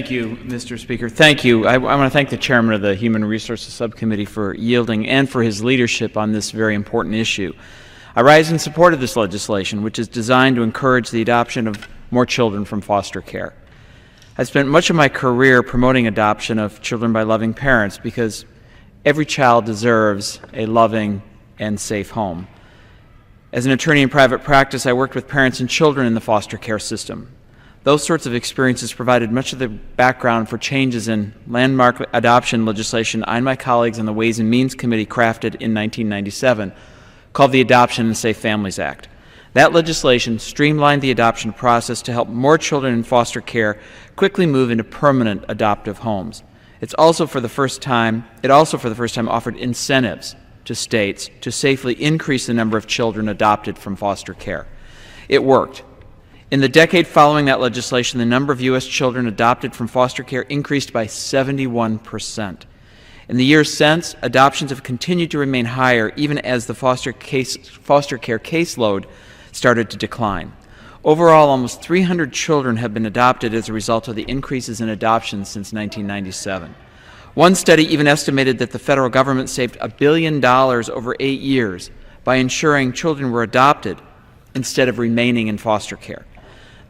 Thank you, Mr. Speaker. Thank you. I want to thank the chairman of the Human Resources Subcommittee for yielding and for his leadership on this very important issue. I rise in support of this legislation, which is designed to encourage the adoption of more children from foster care. I've spent much of my career promoting adoption of children by loving parents because every child deserves a loving and safe home. As an attorney in private practice, I worked with parents and children in the foster care system. Those sorts of experiences provided much of the background for changes in landmark adoption legislation I and my colleagues on the Ways and Means Committee crafted in 1997, called the Adoption and Safe Families Act. That legislation streamlined the adoption process to help more children in foster care quickly move into permanent adoptive homes. It also for the first time offered incentives to states to safely increase the number of children adopted from foster care. It worked. In the decade following that legislation, the number of U.S. children adopted from foster care increased by 71%. In the years since, adoptions have continued to remain higher even as the foster care caseload started to decline. Overall, almost 300 children have been adopted as a result of the increases in adoptions since 1997. One study even estimated that the federal government saved $1 billion over 8 years by ensuring children were adopted instead of remaining in foster care.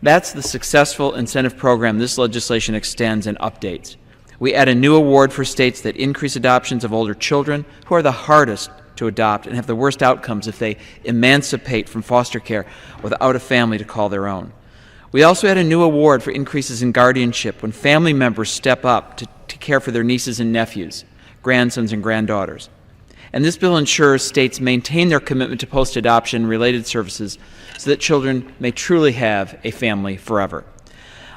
That's the successful incentive program this legislation extends and updates. We add a new award for states that increase adoptions of older children who are the hardest to adopt and have the worst outcomes if they emancipate from foster care without a family to call their own. We also add a new award for increases in guardianship when family members step up to care for their nieces and nephews, grandsons and granddaughters. And this bill ensures states maintain their commitment to post-adoption related services so that children may truly have a family forever.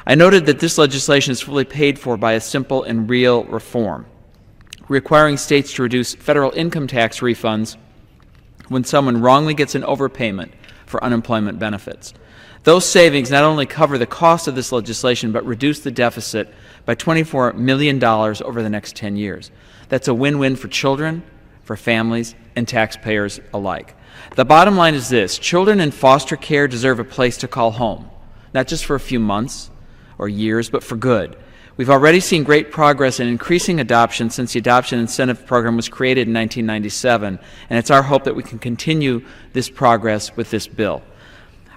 I noted that this legislation is fully paid for by a simple and real reform, requiring states to reduce federal income tax refunds when someone wrongly gets an overpayment for unemployment benefits. Those savings not only cover the cost of this legislation, but reduce the deficit by $24 million over the next 10 years. That's a win-win for children, for families, and taxpayers alike. The bottom line is this: children in foster care deserve a place to call home, not just for a few months or years, but for good. We've already seen great progress in increasing adoption since the Adoption Incentive Program was created in 1997, and it's our hope that we can continue this progress with this bill.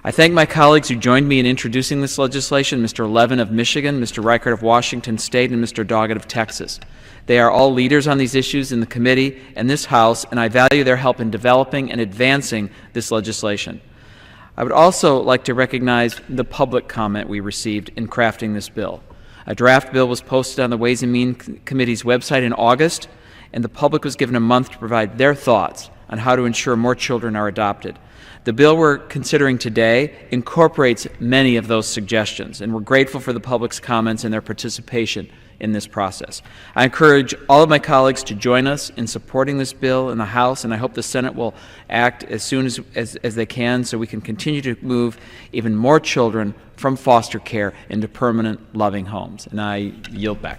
I thank my colleagues who joined me in introducing this legislation, Mr. Levin of Michigan, Mr. Reichert of Washington State, and Mr. Doggett of Texas. They are all leaders on these issues in the committee and this House, and I value their help in developing and advancing this legislation. I would also like to recognize the public comment we received in crafting this bill. A draft bill was posted on the Ways and Means Committee's website in August, and the public was given a month to provide their thoughts on how to ensure more children are adopted. The bill we're considering today incorporates many of those suggestions, and we're grateful for the public's comments and their participation in this process. I encourage all of my colleagues to join us in supporting this bill in the House, and I hope the Senate will act as soon as they can so we can continue to move even more children from foster care into permanent, loving homes. And I yield back.